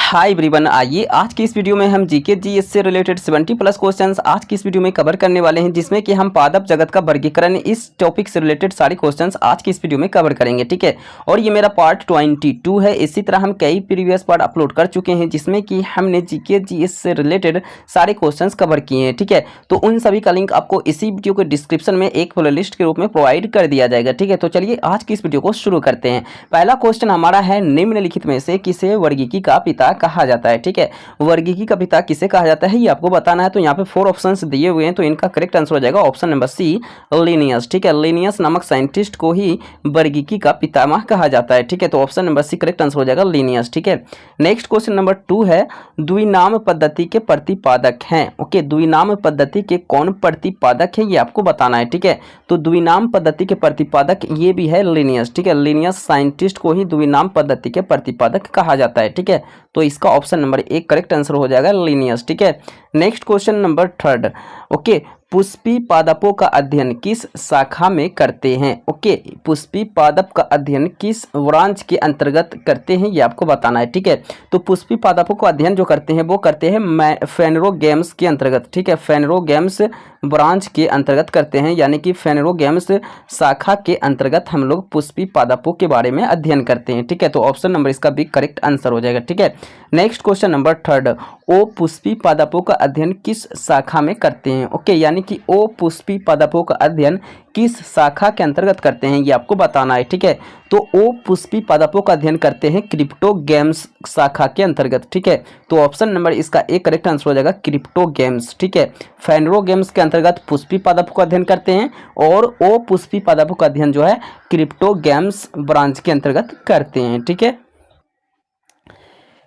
Hi everyone, आइए आज की इस वीडियो में हम जीके जीएस से रिलेटेड 70 प्लस क्वेश्चंस आज की इस वीडियो में कवर करने वाले हैं, जिसमें कि हम पादप जगत का वर्गीकरण इस टॉपिक से रिलेटेड सारे क्वेश्चंस आज की इस वीडियो में कवर करेंगे। ठीक है, और ये मेरा पार्ट 22 है। इसी तरह हम कई प्रीवियस पार्ट अपलोड कर चुके हैं, जिसमें कि हमने जीके जीएस से रिलेटेड सारे क्वेश्चन कवर किए हैं। ठीक है, तो उन सभी का लिंक आपको इसी वीडियो के डिस्क्रिप्शन में एक प्ले लिस्ट के रूप में प्रोवाइड कर दिया जाएगा। ठीक है, तो चलिए आज की इस वीडियो को शुरू करते हैं। पहला क्वेश्चन हमारा है, निम्नलिखित में से किसे वर्गीकी का पिता कहा जाता है। ठीक है, वर्गीकी का पिता किसे कहा जाता है ये आपको बताना है। तो यहाँ पे 4 ऑप्शंस दिए हुए हैं, तो इनका करेक्ट आंसर हो जाएगा ऑप्शन नंबर सी, लिनियस। ठीक है, लिनियस नामक साइंटिस्ट को ही वर्गीकी का पितामह कहा जाता है। ठीक है, तो option number C correct answer हो जाएगा लिनियस। ठीक है, नेक्स्ट क्वेश्चन नंबर 2 है, द्विनाम पद्धति के प्रतिपादक हैं। ओके, द्विनाम पद्धति के कौन प्रतिपादक है ये आपको बताना है। ठीक है, तो द्विनाम पद्धति के प्रतिपादक ये भी है लिनियस। ठीक है, लिनियस साइंटिस्ट को ही द्विनाम पद्धति के प्रतिपादक कहा जाता है। ठीक है, तो इसका ऑप्शन नंबर 1 करेक्ट आंसर हो जाएगा लिनियस। ठीक है, next question number 3, okay, Pushpi पादपों का अध्ययन किस शाखा में करते हैं। ओके, पुष्पी पादप का अध्ययन किस ब्रांच के अंतर्गत करते हैं ये आपको बताना है। ठीक है, तो पुष्पी पादपों का अध्ययन जो करते हैं वो करते हैं फेनरोगेम्स के अंतर्गत। ठीक है, फेनरोगेम्स ब्रांच के अंतर्गत करते हैं, यानी कि फेनरोगेम्स शाखा के अंतर्गत हम लोग पुष्पी पादपों के बारे में अध्ययन करते हैं। ठीक है, तो ऑप्शन नंबर इसका भी करेक्ट आंसर हो जाएगा। ठीक है, नेक्स्ट क्वेश्चन नंबर 3, ओ पुष्पी पादपों का अध्ययन किस शाखा में करते हैं। ओके, यानी कि ओ पुष्पी पादपों का अध्ययन किस शाखा के अंतर्गत करते हैं ये आपको बताना है। ठीक है, तो ओ पुष्पी पादपों का अध्ययन करते हैं क्रिप्टोगेम्स शाखा के अंतर्गत। ठीक है, तो ऑप्शन नंबर इसका एक करेक्ट आंसर हो जाएगा क्रिप्टोगेम्स। ठीक है, फेनरोगेम्स के अंतर्गत पुष्पी पादपों का अध्ययन करते हैं और ओ पुष्पी पादपों का अध्ययन जो है क्रिप्टोगेम्स ब्रांच के अंतर्गत करते हैं। ठीक है,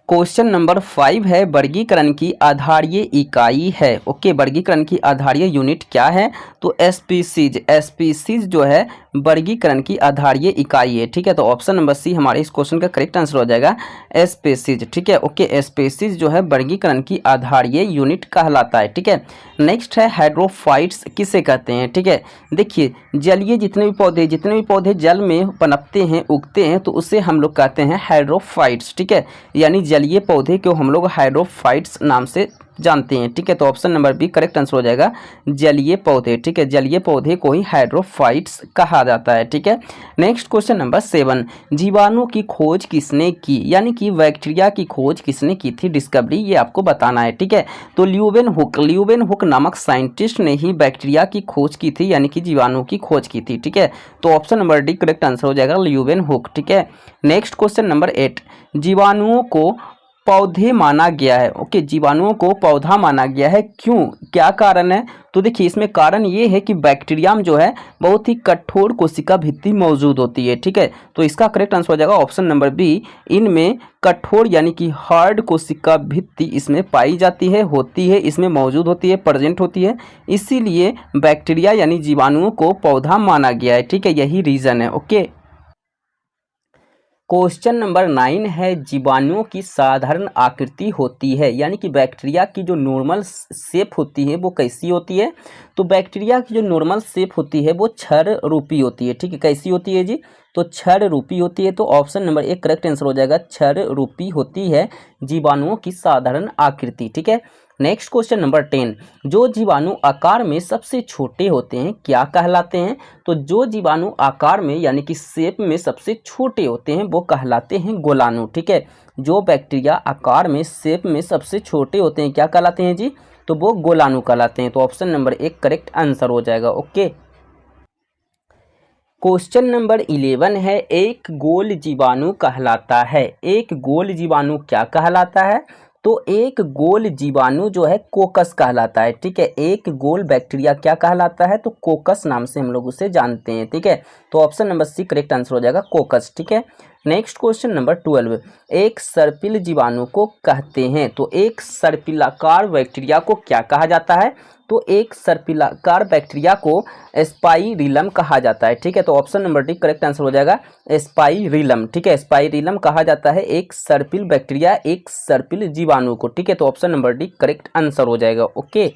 क्वेश्चन नंबर 5 है, वर्गीकरण की आधारीय इकाई है। ओके, वर्गीकरण की आधारीय यूनिट क्या है, तो स्पीसीज। स्पीसीज जो है वर्गीकरण की आधारीय इकाई है। ठीक है, तो ऑप्शन नंबर सी हमारे इस क्वेश्चन का करेक्ट आंसर हो जाएगा स्पीसीज। ठीक है, ओके, स्पीसीज जो है वर्गीकरण की आधारीय यूनिट कहलाता है। ठीक है, नेक्स्ट है, हाइड्रोफाइट्स किसे कहते हैं। ठीक है, देखिए जलीय जितने भी पौधे जल में पनपते हैं, उगते हैं, तो उसे हम लोग कहते हैं हाइड्रोफाइट्स। ठीक है, यानी जलीय पौधे को हम लोग हाइड्रोफाइट्स नाम से जानते हैं। ठीक है, तो option number B correct answer हो जाएगा जलीय पौधे। ठीक है, जलीय पौधे को ही हाइड्रोफाइट्स कहा जाता है। ठीक है, नेक्स्ट क्वेश्चन नंबर 7, जीवाणु की खोज किसने की, यानी कि बैक्टीरिया की खोज किसने की थी, डिस्कवरी, ये आपको बताना है। ठीक है, तो ल्यूवेनहुक नामक साइंटिस्ट ने ही बैक्टीरिया की खोज की थी, यानी कि जीवाणु की खोज की थी। ठीक है, तो option number D correct answer हो जाएगा ल्यूवेनहुक। ठीक है, नेक्स्ट क्वेश्चन नंबर 8, जीवाणुओं को पौधे माना गया है। ओके, जीवाणुओं को पौधा माना गया है, क्यों, क्या कारण है, तो देखिए इसमें कारण ये है कि बैक्टीरिया में जो है बहुत ही कठोर कोशिका भित्ति मौजूद होती है। ठीक है, तो इसका करेक्ट आंसर हो जाएगा ऑप्शन नंबर बी, इनमें कठोर यानी कि हार्ड कोशिका भित्ति इसमें पाई जाती है, होती है, इसमें मौजूद होती है, प्रेजेंट होती है, इसीलिए बैक्टीरिया यानी जीवाणुओं को पौधा माना गया है। ठीक है, यही रीजन है। ओके, क्वेश्चन नंबर 9 है, जीवाणुओं की साधारण आकृति होती है, यानी कि बैक्टीरिया की जो नॉर्मल शेप होती है वो कैसी होती है, तो बैक्टीरिया की जो नॉर्मल शेप होती है वो क्षर रूपी होती है। ठीक है, कैसी होती है जी, तो क्षर रूपी होती है। तो ऑप्शन नंबर 1 करेक्ट आंसर हो जाएगा क्षर रूपी होती है जीवाणुओं की साधारण आकृति। ठीक है, नेक्स्ट क्वेश्चन नंबर 10, जो जीवाणु आकार में सबसे छोटे होते हैं क्या कहलाते हैं, तो जो जीवाणु आकार में यानी कि शेप में सबसे छोटे होते हैं वो कहलाते हैं गोलाणु। ठीक है, जो बैक्टीरिया आकार में शेप में सबसे छोटे होते हैं क्या कहलाते हैं जी, तो वो गोलाणु कहलाते हैं। तो ऑप्शन नंबर 1 करेक्ट आंसर हो जाएगा। ओके, क्वेश्चन नंबर 11 है, एक गोल जीवाणु कहलाता है। एक गोल जीवाणु क्या कहलाता है, तो एक गोल जीवाणु जो है कोकस कहलाता है। ठीक है, एक गोल बैक्टीरिया क्या कहलाता है, तो कोकस नाम से हम लोग उसे जानते हैं। ठीक है, तो option number C correct answer हो जाएगा कोकस। ठीक है, नेक्स्ट क्वेश्चन नंबर 12, एक सर्पिल जीवाणु को कहते हैं, तो एक सर्पिलाकार बैक्टीरिया को क्या कहा जाता है, तो एक सर्पिलाकार बैक्टीरिया को स्पाइरिलम कहा जाता है। ठीक है, तो option number D correct answer हो जाएगा स्पाइरिलम। ठीक है, स्पाइरिलम कहा जाता है एक सर्पिल बैक्टीरिया, एक सर्पिल जीवाणु को। ठीक है, तो option number D correct answer हो जाएगा। ओके,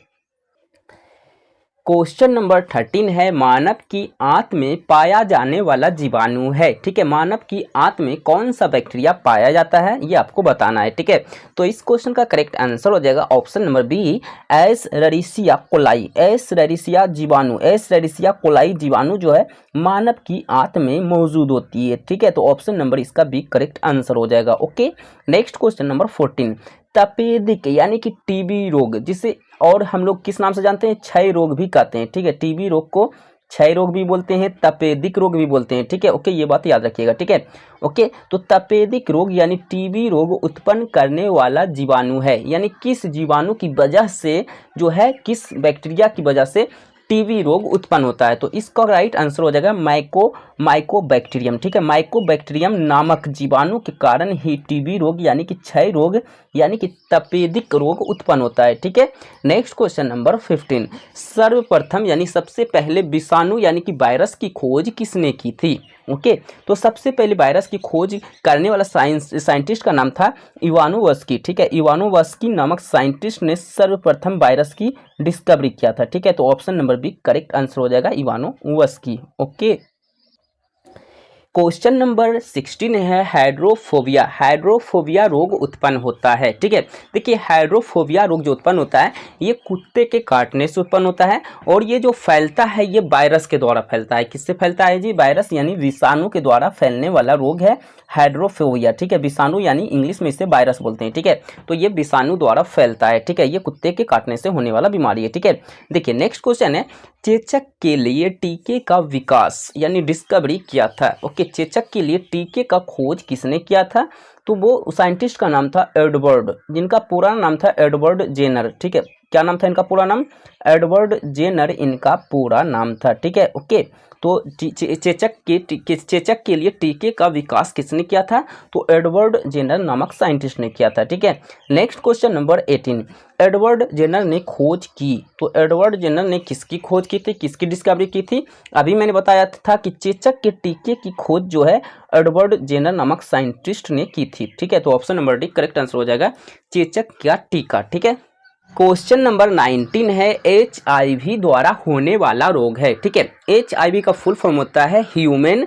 क्वेश्चन नंबर 13 है, मानव की आंत में पाया जाने वाला जीवाणु है। ठीक है, मानव की आंत में कौन सा बैक्टीरिया पाया जाता है ये आपको बताना है। ठीक है, तो इस क्वेश्चन का करेक्ट आंसर हो जाएगा ऑप्शन नंबर बी, एस्चेरिशिया कोलाई। एस्चेरिशिया जीवाणु, एस्चेरिशिया कोलाई जीवाणु जो है मानव की आंत में मौजूद होती है। ठीक है, तो ऑप्शन नंबर इसका बी करेक्ट आंसर हो जाएगा। ओके, नेक्स्ट क्वेश्चन नंबर 14, तपेदिक यानी कि टीबी रोग, जिसे और हम लोग किस नाम से जानते हैं, क्षय रोग भी कहते हैं। ठीक है, टीबी रोग को क्षय रोग भी बोलते हैं, तपेदिक रोग भी बोलते हैं। ठीक है, ओके, ये बात याद रखिएगा। ठीक है, ओके, तो तपेदिक रोग यानी टीबी रोग उत्पन्न करने वाला जीवाणु है, यानी किस जीवाणु की वजह से जो है, किस बैक्टीरिया की वजह से टीबी रोग उत्पन्न होता है। तो इसका राइट आंसर हो जाएगा माइकोबैक्टीरियम। ठीक है, माइकोबैक्टीरियम नामक जीवाणु के कारण ही टीबी रोग यानी कि क्षय रोग यानी कि तपेदिक रोग उत्पन्न होता है। ठीक है, नेक्स्ट क्वेश्चन नंबर 15, सर्वप्रथम यानी सबसे पहले विषाणु यानी कि वायरस की खोज किसने की थी। ओके, तो सबसे पहले वायरस की खोज करने वाला साइंटिस्ट का नाम था इवानोवस्की। ठीक है, इवानोवस्की नामक साइंटिस्ट ने सर्वप्रथम वायरस की डिस्कवरी किया था। ठीक है, तो option number B correct answer हो जाएगा इवानोवस्की। ओके, क्वेश्चन नंबर 16 है, हाइड्रोफोबिया। हाइड्रोफोबिया रोग उत्पन्न होता है। ठीक है, देखिए हाइड्रोफोबिया रोग जो उत्पन्न होता है ये कुत्ते के काटने से उत्पन्न होता है, और ये जो फैलता है ये वायरस के द्वारा फैलता है। किससे फैलता है जी, वायरस यानी विषाणु के द्वारा फैलने वाला रोग है हाइड्रोफोबिया। ठीक है, विषाणु यानी इंग्लिश में इसे वायरस बोलते हैं। ठीक है, तो ये विषाणु द्वारा फैलता है। ठीक है, ये कुत्ते के काटने से होने वाला बीमारी है। ठीक है, देखिए नेक्स्ट क्वेश्चन है, चेचक के लिए टीके का विकास यानी डिस्कवरी किया था। ओके, चेचक के लिए टीके का खोज किसने किया था, तो वो साइंटिस्ट का नाम था एडवर्ड, जिनका पूरा नाम था एडवर्ड जेनर। ठीक है, क्या नाम था इनका पूरा नाम, एडवर्ड जेनर इनका पूरा नाम था। ठीक है, ओके, तो चेचक के लिए टीके का विकास किसने किया था, तो एडवर्ड जेनर नामक साइंटिस्ट ने किया था। ठीक है, next question number 18, Edward Jenner ने खोज की, तो एडवर्ड जेनर ने किसकी खोज की थी, किसकी डिस्कवरी की थी, अभी मैंने बताया था कि चेचक के टीके की खोज जो है एडवर्ड जेनर नामक साइंटिस्ट ने की थी। ठीक है, तो option number D correct answer हो जाएगा, चेचक का टीका। ठीक है, क्वेश्चन नंबर 19 है, HIV द्वारा होने वाला रोग है। ठीक है, HIV का फुल फॉर्म होता है ह्यूमन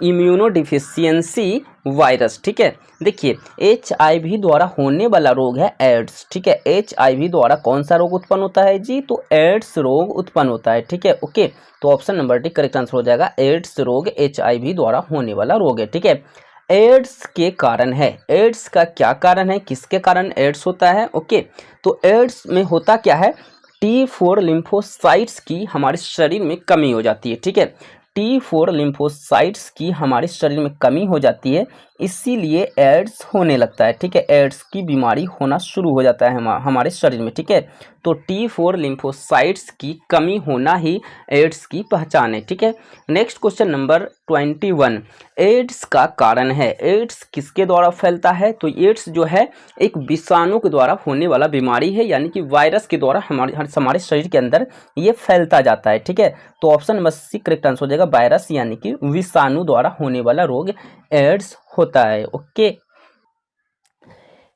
इम्यूनोडिफिशियंसी वायरस। ठीक है, देखिए HIV द्वारा होने वाला रोग है एड्स। ठीक है, HIV द्वारा कौन सा रोग उत्पन्न होता है जी, तो एड्स रोग उत्पन्न होता है। ठीक है, ओके, तो option number D correct answer हो जाएगा, एड्स रोग HIV द्वारा होने वाला रोग है। ठीक है, एड्स के कारण है, एड्स का क्या कारण है, किसके कारण एड्स होता है। ओके, तो एड्स में होता क्या है, T4 लिम्फोसाइट्स की हमारे शरीर में कमी हो जाती है। ठीक है, T4 लिम्फोसाइट्स की हमारे शरीर में कमी हो जाती है, इसीलिए एड्स होने लगता है। ठीक है, एड्स की बीमारी होना शुरू हो जाता है हमारे शरीर में। ठीक है, तो T4 लिम्फोसाइट्स की कमी होना ही एड्स की पहचान है। ठीक है, नेक्स्ट क्वेश्चन नंबर 21, एड्स का कारण है, एड्स किसके द्वारा फैलता है, तो एड्स जो है एक विषाणु के द्वारा होने वाला बीमारी है, यानी कि वायरस के द्वारा हमारे शरीर के अंदर ये फैलता जाता है। ठीक है, तो option number C correct answer हो जाएगा, वायरस यानी कि विषाणु द्वारा होने वाला रोग एड्स होता है। Okay,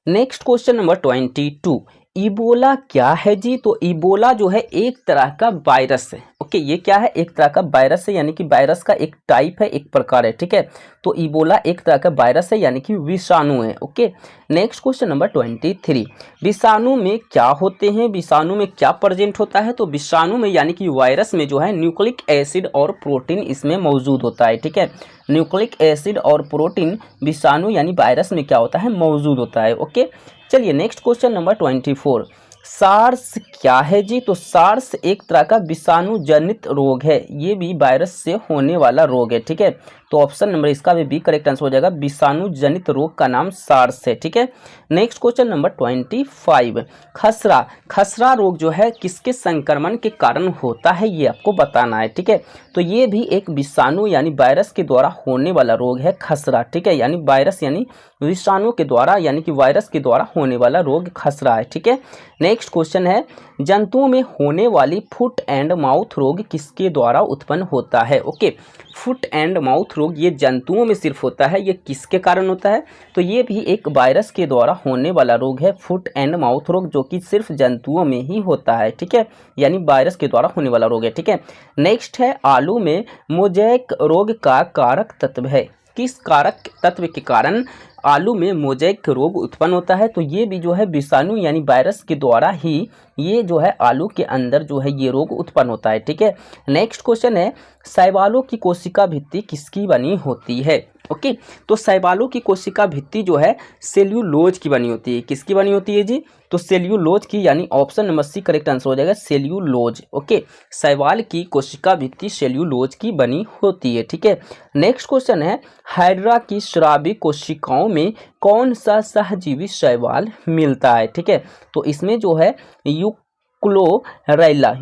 next question number 22, Ebola क्या है जी, तो इबोला जो है एक तरह का वायरस है। ओके, ये क्या है, एक तरह का वायरस है, यानी कि वायरस का एक टाइप है, एक प्रकार है। ठीक है, तो इबोला एक तरह का वायरस है, यानी कि विषाणु है। ओके, नेक्स्ट क्वेश्चन नंबर 23, विषाणु में क्या होते हैं, विषाणु में क्या प्रेजेंट होता है, तो विषाणु में यानी कि वायरस में जो है न्यूक्लिक एसिड और प्रोटीन इसमें मौजूद होता है। ठीक है, न्यूक्लिक एसिड और प्रोटीन विषाणु यानी वायरस में क्या होता है, मौजूद होता है। ओके, चलिए नेक्स्ट क्वेश्चन नंबर 24, सार्स क्या है जी, तो सार्स एक तरह का विषाणु जनित रोग है, ये भी वायरस से होने वाला रोग है। ठीक है, तो ऑप्शन नंबर इसका भी करेक्ट आंसर हो जाएगा, विषाणु जनित रोग का नाम सार्स है। ठीक है, नेक्स्ट क्वेश्चन नंबर 25, खसरा। खसरा रोग जो है किसके संक्रमण के कारण होता है, ये आपको बताना है। ठीक है, तो ये भी एक विषाणु यानी वायरस के द्वारा होने वाला रोग है खसरा। ठीक है, यानी वायरस यानी विषाणु के द्वारा यानी कि वायरस के द्वारा होने वाला रोग खसरा है। ठीक है, नेक्स्ट क्वेश्चन है, जंतुओं में होने वाली फुट एंड माउथ रोग किसके द्वारा उत्पन्न होता है? ओके, फुट एंड माउथ रोग ये जंतुओं में सिर्फ होता है, ये किसके कारण होता है? तो ये भी एक वायरस के द्वारा होने वाला रोग है, फुट एंड माउथ रोग, जो कि सिर्फ जंतुओं में ही होता है, ठीक है, यानी वायरस के द्वारा होने वाला रोग है, ठीक है। नेक्स्ट है आलू में मोज़ेक रोग का कारक तत्व है। किस कारक तत्व के कारण आलू में मोज़ेक रोग उत्पन्न होता है? तो ये भी जो है विषाणु यानी वायरस के द्वारा ही ये जो है आलू के अंदर जो है ये रोग उत्पन्न होता है, ठीक है। नेक्स्ट क्वेश्चन है शैवालों की कोशिका भित्ति किसकी बनी होती है? ओके, तो शैवालों की कोशिका भित्ति जो है सेल्यूलोज की बनी होती है। किसकी बनी होती है जी? तो सेल्यूलोज की, यानी option number C correct answer हो जाएगा, सेल्यूलोज। ओके, शैवाल की कोशिका भित्ति सेल्यूलोज की बनी होती है, ठीक है। नेक्स्ट क्वेश्चन है हाइड्रा की स्रावी कोशिकाओं में कौन सा सहजीवी शैवाल मिलता है? ठीक है, तो इसमें जो है यूक्लोरैला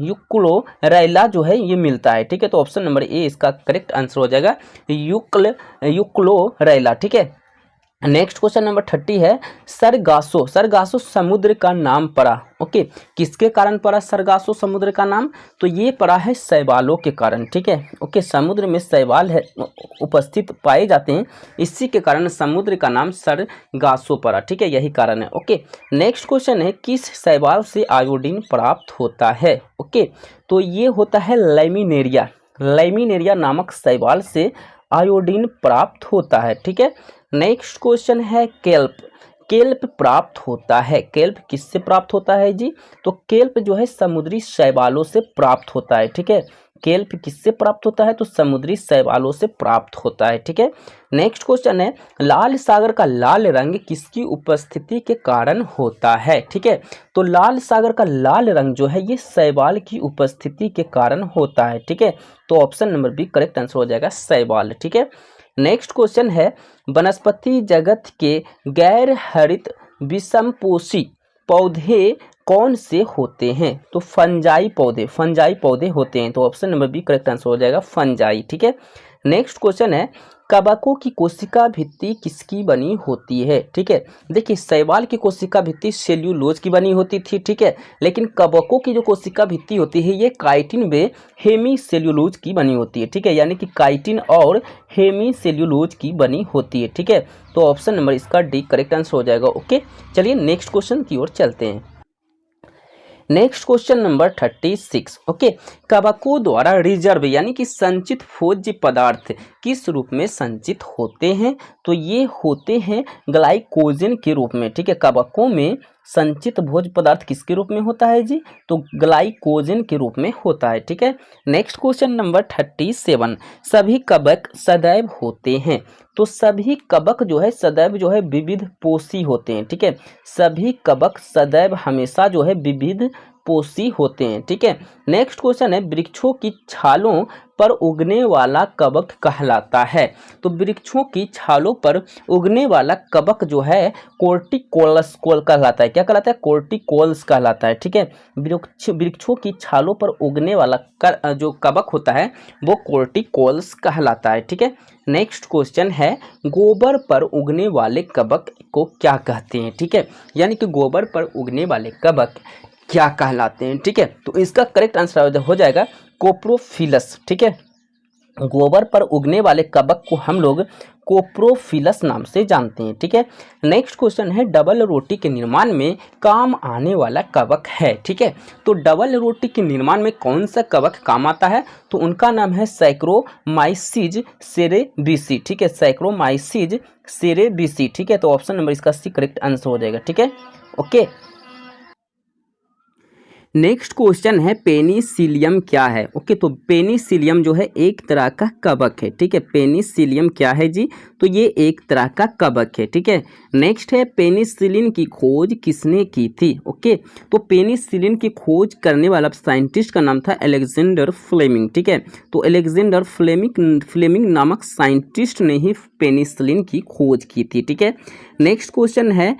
जो है ये मिलता है, ठीक है। तो ऑप्शन नंबर ए इसका करेक्ट आंसर हो जाएगा, यूक्लोरैला, ठीक है। नेक्स्ट क्वेश्चन नंबर 30 है सरगासो समुद्र का नाम पड़ा। ओके, किसके कारण पड़ा सरगासो समुद्र का नाम? तो ये पड़ा है शैवालों के कारण, ठीक है। ओके, समुद्र में शैवाल है उपस्थित पाए जाते हैं, इसी के कारण समुद्र का नाम सरगासो पड़ा, ठीक है, यही कारण है। ओके, नेक्स्ट क्वेश्चन है किस शैवाल से आयोडीन प्राप्त होता है? ओके, तो ये होता है लैमिनेरिया नामक शैवाल से आयोडीन प्राप्त होता है, ठीक है। नेक्स्ट क्वेश्चन है केल्प प्राप्त होता है। केल्प किससे प्राप्त होता है जी? तो केल्प जो है समुद्री शैवालों से प्राप्त होता है, ठीक है। केल्प किससे प्राप्त होता है? तो समुद्री शैवालों से प्राप्त होता है, ठीक है। नेक्स्ट क्वेश्चन है लाल सागर का लाल रंग किसकी उपस्थिति के कारण होता है? ठीक है, तो लाल सागर का लाल रंग जो है ये शैवाल की उपस्थिति के कारण होता है, ठीक है। तो option number B correct answer हो जाएगा, शैवाल, ठीक है। नेक्स्ट क्वेश्चन है वनस्पति जगत के गैर हरित विषमपोषी पौधे कौन से होते हैं? तो फंजाई पौधे होते हैं। तो option number B correct answer हो जाएगा, फंजाई, ठीक है। नेक्स्ट क्वेश्चन है कवकों की कोशिका भित्ति किसकी बनी होती है? ठीक है, देखिए शैवाल की कोशिका भित्ति सेल्यूलोज की बनी होती थी, ठीक है, लेकिन कवकों की जो कोशिका भित्ति होती है ये काइटिन व हेमी सेल्यूलोज की बनी होती है, ठीक है, यानी कि काइटिन और हेमी सेल्यूलोज की बनी होती है, ठीक है। तो ऑप्शन नंबर इसका डी करेक्ट आंसर हो जाएगा। ओके, चलिए नेक्स्ट क्वेश्चन की ओर चलते हैं। Next question number 36। ओके, कवकों द्वारा रिजर्व यानी कि संचित भोज्य पदार्थ किस रूप में संचित होते हैं? तो ये होते हैं ग्लाइकोजन के रूप में, ठीक है। कवकों में संचित भोज्य पदार्थ किसके रूप में होता है जी? तो ग्लाइकोजन के रूप में होता है, ठीक है। Next question number 37। सभी कवक सदैव होते हैं। तो सभी कवक जो है सदैव जो है विविध पोषी होते हैं, ठीक है। सभी कवक सदैव हमेशा जो है विविध पोषी होते हैं, ठीक है। नेक्स्ट क्वेश्चन है वृक्षों की छालों पर उगने वाला कवक कहलाता है। तो वृक्षों की छालों पर उगने वाला कवक जो है कोर्टिकोलस कहलाता है। क्या कहलाता है? कोर्टिकोल्स कहलाता है, ठीक है। वृक्षों की छालों पर उगने वाला जो कवक होता है वो कोर्टिकोल्स कहलाता है, ठीक है। नेक्स्ट क्वेश्चन है गोबर पर उगने वाले कवक को क्या कहते हैं? ठीक है, यानी कि गोबर पर उगने वाले कवक क्या कहलाते हैं, ठीक है। तो इसका करेक्ट आंसर हो जाएगा कोप्रोफिलस, ठीक है। गोबर पर उगने वाले कवक को हम लोग कोप्रोफिलस नाम से जानते हैं, ठीक है। नेक्स्ट क्वेश्चन है डबल रोटी के निर्माण में काम आने वाला कवक है, ठीक है। तो डबल रोटी के निर्माण में कौन सा कवक काम आता है? तो उनका नाम है सैक्रोमाइसीज सेरेबिसी, ठीक है, सैक्रोमाइसीज सेरेबिसी, ठीक है। तो ऑप्शन नंबर इसका सी करेक्ट आंसर हो जाएगा, ठीक है। ओके, नेक्स्ट क्वेश्चन है पेनिसिलियम क्या है? ओके, तो पेनिसिलियम जो है एक तरह का कवक है, ठीक है। पेनिसिलियम क्या है जी? तो ये एक तरह का कवक है, ठीक है। नेक्स्ट है पेनिसिलिन की खोज किसने की थी? ओके, तो पेनिसिलिन की खोज करने वाला साइंटिस्ट का नाम था अलेक्जेंडर फ्लेमिंग, ठीक है। तो अलेक्जेंडर फ्लेमिंग नामक साइंटिस्ट ने ही पेनिसिलिन की खोज की थी, ठीक है। नेक्स्ट क्वेश्चन है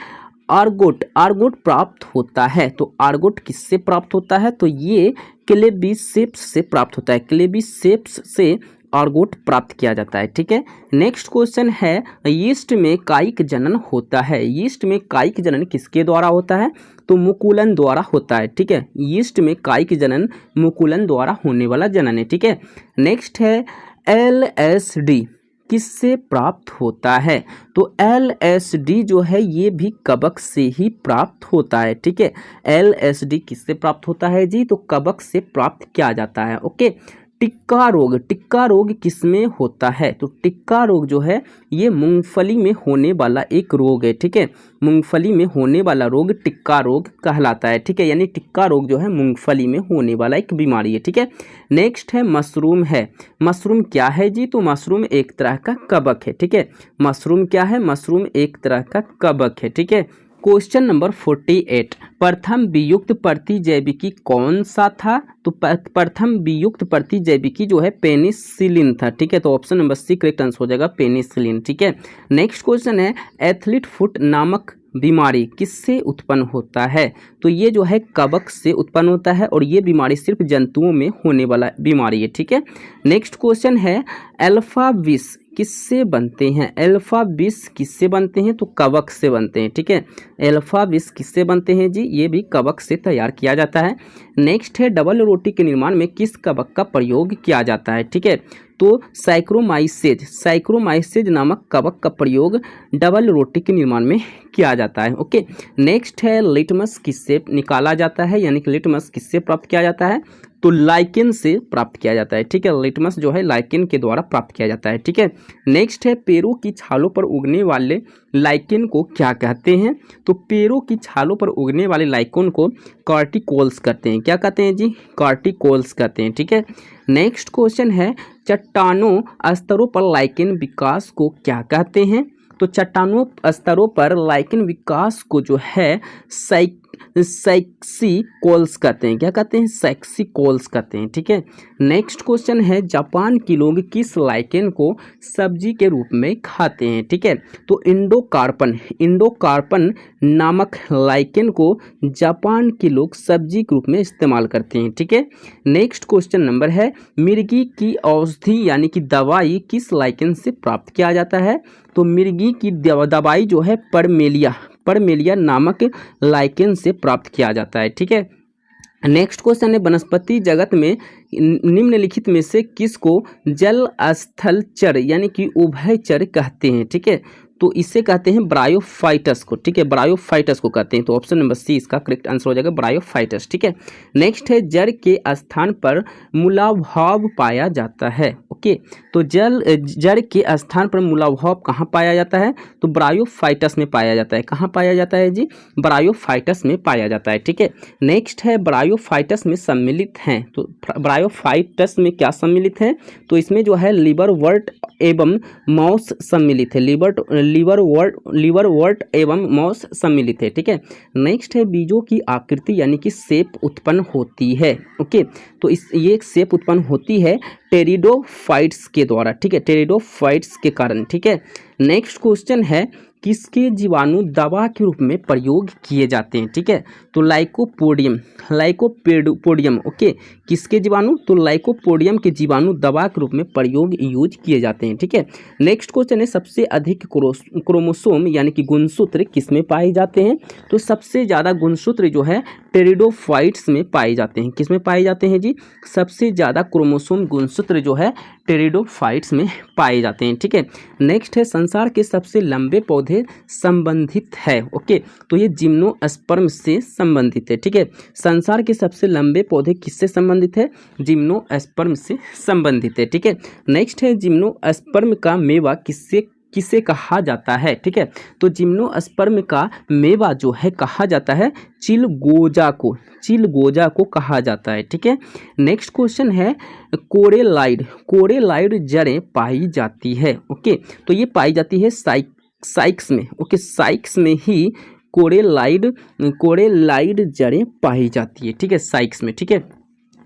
आर्गोट प्राप्त होता है। तो आर्गोट किससे प्राप्त होता है? तो ये क्लेबिसेप्स से प्राप्त होता है। क्लेबिसेप्स से ऑर्गोट प्राप्त किया जाता है। ठीक है, नेक्स्ट क्वेश्चन है यीस्ट में कायिक जनन होता है। यीस्ट में कायिक जनन किसके द्वारा होता है? तो मुकुलन द्वारा होता है। ठीक है, यीस्ट में कायिक जनन मुकुलन द्वारा होने वाला जनन है। ठीक है, नेक्स्ट है LSD किससे प्राप्त होता है? तो LSD जो है ये भी कवक से ही प्राप्त होता है। ठीक है, LSD किससे प्राप्त होता है जी? तो कवक से प्राप्त किया जाता है। ओके, टिक्का रोग किसमें होता है? तो टिक्का रोग जो है ये मूंगफली में होने वाला एक रोग है। ठीक है, मूंगफली में होने वाला रोग टिक्का रोग कहलाता है। ठीक है, यानी टिक्का रोग जो है मूंगफली में होने वाला एक बीमारी है। ठीक है, नेक्स्ट है मशरूम है। मशरूम क्या है जी? तो मशरूम एक तरह का कवक है। ठीक है, मशरूम क्या है? मशरूम एक तरह का कवक है। ठीक है, क्वेश्चन नंबर 48, प्रथम वियुक्त प्रतिजैविकी कौन सा था? तो प्रथम वियुक्त प्रतिजैविकी जो है पेनिसिलिन था। ठीक है, तो option number C correct answer हो जाएगा पेनिसिलिन। ठीक है, नेक्स्ट क्वेश्चन है एथलीट फुट नामक बीमारी किससे उत्पन्न होता है? तो ये जो है कवक से उत्पन्न होता है और ये बीमारी सिर्फ जंतुओं में होने वाला बीमारी है। ठीक है, नेक्स्ट क्वेश्चन है अल्फा विष किससे बनते हैं? अल्फा विष किससे बनते हैं? तो कवक से बनते हैं। ठीक है, अल्फा विष किससे बनते हैं जी? ये भी कवक से तैयार किया जाता है। नेक्स्ट है डबल रोटी के निर्माण में किस कवक का प्रयोग किया जाता है? ठीक है, तो साइक्रोमाइसेज नामक कवक का प्रयोग डबल रोटी के निर्माण में किया जाता है। ओके, नेक्स्ट है लिटमस किससे निकाला जाता है, यानी कि लिटमस किससे प्राप्त किया जाता है? तो लाइकेन से प्राप्त किया जाता है। ठीक है, लिटमस जो है लाइकेन के द्वारा प्राप्त किया जाता है। ठीक है, नेक्स्ट है पेड़ों की छालों पर उगने वाले लाइकेन को क्या कहते हैं? तो पेड़ों की छालों पर उगने वाले लाइकेन को कार्टिकोल्स कहते हैं। क्या कहते हैं जी? कार्टिकोल्स कहते हैं। ठीक है, नेक्स्ट क्वेश्चन है चट्टानों स्तरों पर लाइकेन विकास को क्या कहते हैं? तो चट्टानों स्तरों पर लाइकेन विकास को जो है सैक्सिकोल्स कहते हैं। क्या कहते हैं? सैक्सिकोल्स कहते हैं। ठीक है, नेक्स्ट क्वेश्चन है जापान के लोग किस लाइकेन को सब्जी के रूप में खाते हैं? ठीक है, तो इंडोकार्पन नामक लाइकेन को जापान के लोग सब्जी के रूप में इस्तेमाल करते हैं। ठीक है, नेक्स्ट क्वेश्चन नंबर है मिर्गी की औषधि यानी कि दवाई किस लाइकेन से प्राप्त किया जाता है? तो मिर्गी की दवाई जो है परमेलिया नामक लाइकेन से प्राप्त किया जाता है। ठीक है, नेक्स्ट क्वेश्चन है वनस्पति जगत में निम्नलिखित में से किसको जल स्थल चर यानी कि उभयचर कहते हैं? ठीक है, तो इसे कहते हैं ब्रायोफाइटस को। ठीक है, ब्रायोफाइटस को कहते हैं। तो ऑप्शन नंबर सी इसका करेक्ट आंसर हो जाएगा ब्रायोफाइटस। ठीक है, नेक्स्ट है जड़ के स्थान पर मूलाभाव पाया जाता है। ओके, तो जड़ के स्थान पर मूलाभाव कहाँ पाया जाता है? तो ब्रायोफाइटस में पाया जाता है। कहाँ पाया जाता है जी? ब्रायोफाइटस में पाया जाता है। ठीक है, नेक्स्ट है ब्रायोफाइटस में सम्मिलित हैं। तो ब्रायोफाइटस में क्या सम्मिलित है? तो इसमें जो है लिवरवर्ट एवं माउस सम्मिलित है। लिवरवर्ट एवं माउस सम्मिलित है। ठीक है, नेक्स्ट है बीजों की आकृति यानी कि शेप उत्पन्न होती है। ओके, तो ये एक शेप उत्पन्न होती है टेरिडोफाइट्स के द्वारा। ठीक है, टेरिडोफाइट्स के कारण। ठीक है, नेक्स्ट क्वेश्चन है किसके जीवाणु दवा के रूप में प्रयोग किए जाते हैं? ठीक है, तो लाइकोपोडियम। ओके, किसके जीवाणु? तो लाइकोपोडियम के जीवाणु दवा के रूप में यूज किए जाते हैं। ठीक है, नेक्स्ट क्वेश्चन है सबसे अधिक क्रोमोसोम यानी कि गुणसूत्र किसमें पाए जाते हैं? तो सबसे ज़्यादा गुणसूत्र जो है टेरिडोफाइट्स में पाए जाते हैं। किसमें पाए जाते हैं जी? सबसे ज़्यादा क्रोमोसोम गुणसूत्र जो है टेरिडोफाइट्स में पाए जाते हैं। ठीक है, नेक्स्ट है संसार के सबसे लंबे पौधे संबंधित है। ओके, तो ये जिम्नोस्पर्म से संबंधित है। ठीक है, संसार के सबसे लंबे पौधे किससे संबंधित है? जिम्नोस्पर्म से संबंधित है। ठीक है, नेक्स्ट है जिम्नोस्पर्म का मेवा किसे कहा जाता है? ठीक है, तो जिम्नोस्पर्म का मेवा जो है कहा जाता है चिलगोजा को कहा जाता है। ठीक है, नेक्स्ट क्वेश्चन है कोरेलाइड जड़ें पाई जाती है। ओके, तो ये पाई जाती है साइक्स में। ओके, साइक्स में ही कोरेलाइड जड़ें पाई जाती है। ठीक है, साइक्स में। ठीक है,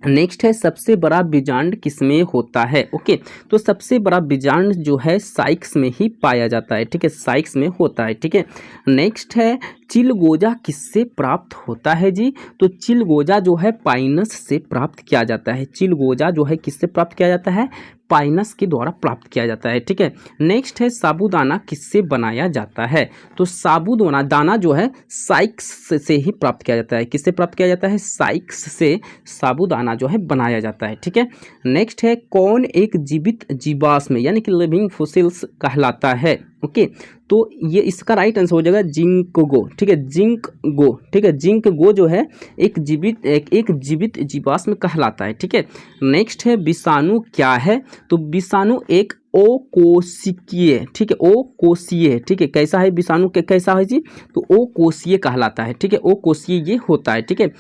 नेक्स्ट है सबसे बड़ा बीजांड किसमें होता है? ओके, तो सबसे बड़ा बीजांड जो है साइक्स में ही पाया जाता है। ठीक है, साइक्स में होता है। ठीक है, नेक्स्ट है चिलगोजा किससे प्राप्त होता है जी? तो चिलगोजा जो है पाइनस से प्राप्त किया जाता है। चिलगोजा जो है किससे प्राप्त किया जाता है? पाइनस के द्वारा प्राप्त किया जाता है। ठीक है, नेक्स्ट है साबूदाना किससे बनाया जाता है? तो साबूदाना जो है साइक्स से ही प्राप्त किया जाता है। किससे प्राप्त किया जाता है? साइक्स से साबूदाना जो है बनाया जाता है। ठीक है, नेक्स्ट है कौन एक जीवित जीवाश्म यानी कि लिविंग फॉसिल्स कहलाता है? ओके, तो ये इसका राइट आंसर हो जाएगा जिंकगो। ठीक है, जिंकगो। ठीक है, जिंकगो जो है एक जीवित जीवाश्म कहलाता है। ठीक है, नेक्स्ट है विषाणु क्या है? तो विषाणु एक ओकोशिकीय, ठीक है, ओकोशीय। ठीक है, कैसा है विषाणु? कैसा है जी? तो ओकोशीय कहलाता है। ठीक है, ओकोशीय ये होता है। ठीक है,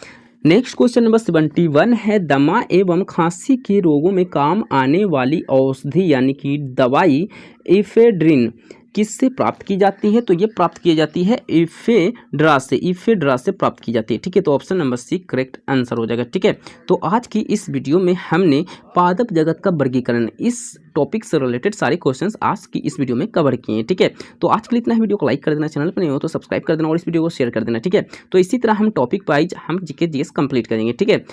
नेक्स्ट क्वेश्चन नंबर 71 है दमा एवं खांसी के रोगों में काम आने वाली औषधि यानी कि दवाई एफेड्रिन किससे प्राप्त की जाती है? तो ये प्राप्त की जाती है इफेड्रा से प्राप्त की जाती है। ठीक है, तो option number C correct answer हो जाएगा। ठीक है, तो आज की इस वीडियो में हमने पादप जगत का वर्गीकरण इस टॉपिक से रिलेटेड सारे क्वेश्चंस आज की इस वीडियो में कवर किए हैं। ठीक है, तो आज के लिए इतना ही। वीडियो को लाइक कर देना, चैनल पर नहीं हो तो सब्सक्राइब कर देना और इस वीडियो को शेयर कर देना। ठीक है, तो इसी तरह हम टॉपिक वाइज हम जीके जीएस कंप्लीट करेंगे। ठीक है।